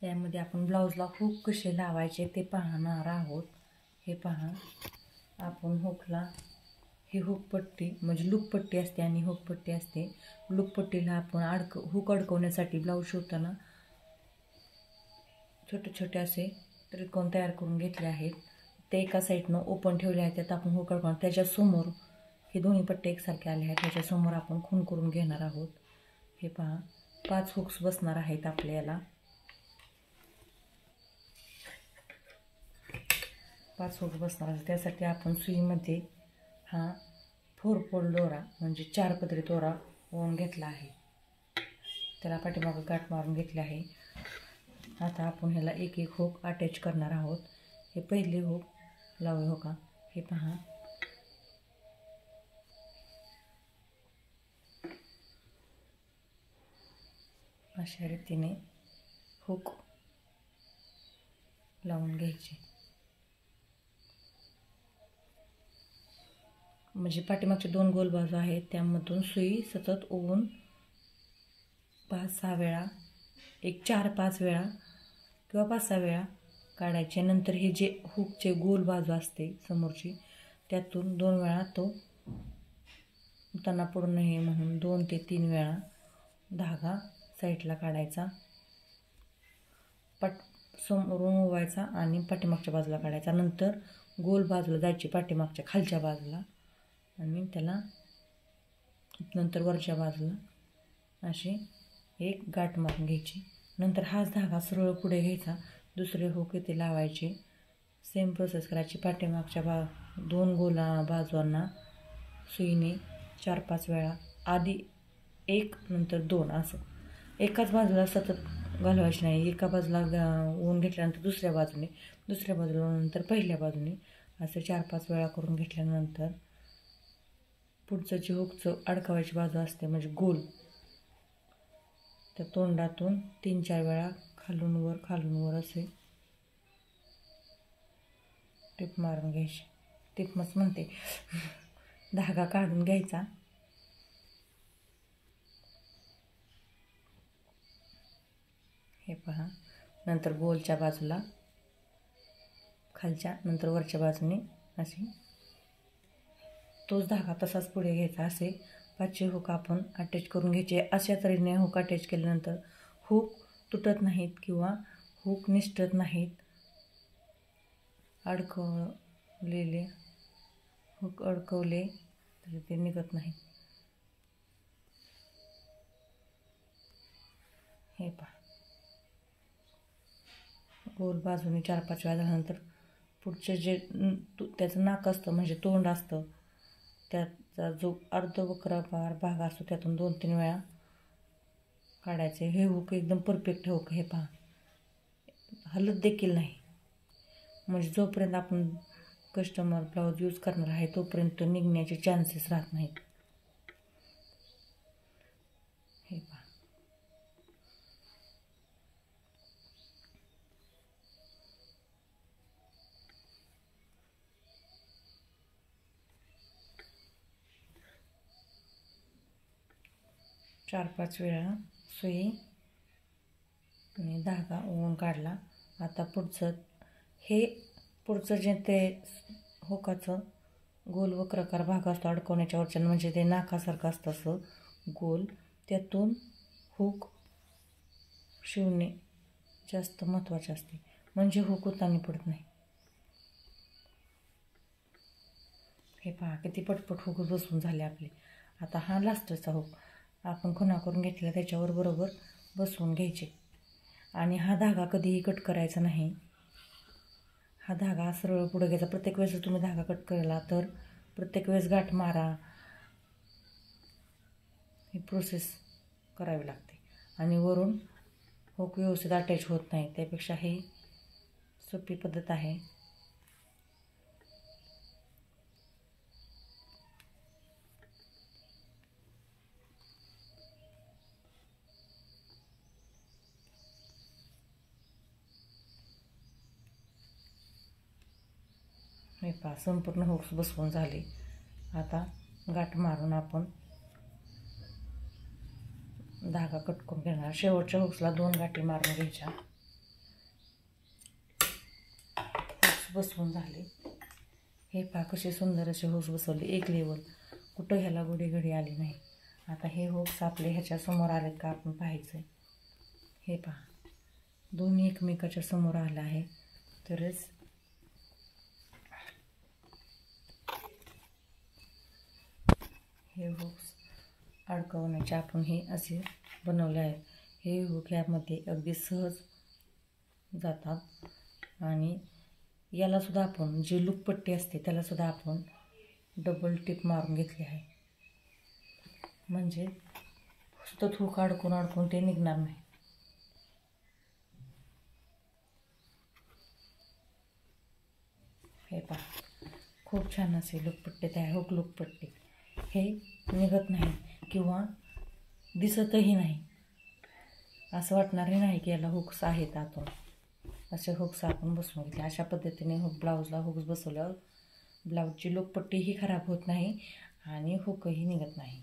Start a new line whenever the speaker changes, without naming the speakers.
यामध्ये आपण ब्लाऊजला हुक कसे लावायचे ते पाहणार आहोत। हे पहा, आपण हुकला ही हुक पट्टी म्हणजे लूप पट्टी असते आणि हुक पट्टी असते। लूप पट्टीला आपण हुक अडकवण्यासाठी ब्लाऊज शिवताना छोटे छोटे असे त्रिकोण तयार करून घेतले आहेत। ते एका साईडनं ओपन ठेवले आहेत, त्यात आपण हुक अडकवणार। त्याच्यासमोर हे दोन्ही पट्टे एकसारखे आले आहेत, त्याच्यासमोर आपण खून करून घेणार आहोत। हे पहा, 5 हुक्स बसणार आहेत आपल्याला। 5 हुक्स बसणार आहेत। त्यासाठी आपण सुईमध्ये हा 4 फोल्ड दोरा म्हणजे 4 पदरी दोरा ओवून घेतला आहे। त्याला पाठीमागं गाठ मारून घेतली आहे। आता आपण ह्याला एक एक हुक अटॅच करणार आहोत। हे पहिले हुक लावूया हो का। हे पहा, अशा रीतीने हुक लावून घ्यायचे म्हणजे पाठीमागचे 2 गोल बाजू आहेत त्यामधून सुई सतत ओवून 5-6 वेळा, एक 4-5 वेळा किंवा 5-6 वेळा काढायचे। नंतर हे जे हुकचे गोल बाजू असते समोरची, त्यातून 2 वेळा तो उताना पडू नये म्हणून 2 ते 3 वेळा धागा साईडला काढायचा, समोरून ओवायचा आणि पाठीमागच्या बाजूला काढायचा। नंतर गोल बाजूला जायची पाठीमागच्या खालच्या बाजूला आणि त्याला नंतर वरच्या बाजूला अशी एक गाठ मारून घ्यायची। नंतर हाच धागा सरळ पुढे घ्यायचा, दुसरे हुक इथे लावायचे। सेम प्रोसेस करायची। पाठीमागच्या 2 गोला बाजूंना सुईने 4-5 वेळा, आधी 1 नंतर 2 असं एकाच बाजूला सतत घालवायची नाही। एका बाजूला ओवून घेतल्यानंतर दुसऱ्या बाजूला नंतर पहिल्या बाजूने असं 4-5 वेळा करून घेतल्यानंतर पुढचं जे हुकचं अडकवायची बाजू असते म्हणजे गोल, त्या तोंडातून 3-4 वेळा खालून वर असे टिप मारून घ्यायची। टिप मस्त म्हणते, धागा काढून घ्यायचा। हे पहा, नंतर गोलच्या बाजूला खालच्या नंतर वरच्या बाजूने अशी तोच धागा तसाच पुढे घ्यायचा। असे 5 हुक आपण अटॅच करून घ्यायचे। अशा तऱ्हेने हुक अटॅच केल्यानंतर हुक तुटत नाहीत किंवा हुक निसटत नाहीत। हुक अडकवले तरी ते निघत नाही। हे पहा, गोल बाजूने 4-5 वेळा झाल्यानंतर पुढचे जे त्याचं नाक असतं म्हणजे तोंड असतं, त्याचा जो अर्धवक्राकार भाग असतो त्यातून 2-3 वेळा काढायचे। हे हुक एकदम परफेक्ट हुक, हे पहा, हलत देखील नाही। म्हणजे जोपर्यंत आपण कस्टमर ब्लाऊज यूज करणार आहे तोपर्यंत निघण्याचे चान्सेस राहत नाहीत। हे पहा, चार 5 वेळा सुई आणि धागा ओवून काढला। आता पुढचं जे ते हुकाचं गोल वक्राकार भाग असतो अडकवण्याच्या वरच्या म्हणजे ते नाकासारखं असतं असं गोल, त्यातून हुक शिवणे जास्त महत्त्वाचे असते म्हणजे हुक उतानी पडत नाही। हे पहा, किती पटपट हुक बसून झाले आपले। आता हा लास्टचा हुक आपण खुणा करून घेतलेला त्याच्यावर बरोबर बसवून घ्यायचे आणि हा धागा कधीही कट करायचा नाही। हा धागा सरळ पुढे घ्यायचा। प्रत्येक वेळेस तुम्ही धागा कट केला तर प्रत्येक वेळेस गाठ मारा, ही प्रोसेस करावी लागते आणि वरून हुक व्यवस्थित अटॅच होत नाही। त्यापेक्षा ही सोपी पद्धत आहे। हे पहा, संपूर्ण हुक्स बसवून झाले। आता गाठ मारून आपण धागा कट करून घेणार। शेवटच्या हुक्सला 2 गाठी मारून घ्यायच्या। हुक्स बसवून झाले. हे पहा कसे सुंदर असे हुक्स बसवले, एक लेवल, कुठं ह्याला गुढी घडी आली नाही. आता हे हुक्स आपले ह्याच्या समोर आलेत का आपण पाहायचं आहे. हे पहा दोन्ही एकमेकाच्या समोर आलं आहे. तरच हे हुक्स अडकवण्याचे आपण हे असे बनवले आहेत. हे हुक ह्यामध्ये अगदी सहज जातात. आणि यालासुद्धा आपण जी लुकपट्टी असते त्यालासुद्धा आपण डबल टिप मारून घेतली आहे, म्हणजे सतत हुक अडकून ते निघणार नाही. हे पहा खूप छान असे लुकपट्टी तयार, हुक लुकपट्टी. हे निघत नाही किंवा दिसतही नाही, असं वाटणारही नाही की याला हुक्स आहेत आतून. असे हुक्स आपण बसवून घेतले. अशा पद्धतीने ब्लाऊजला हुक्स बसवल्यावर ब्लाऊजची लुकपट्टीही खराब होत नाही आणि हुकही निघत नाही.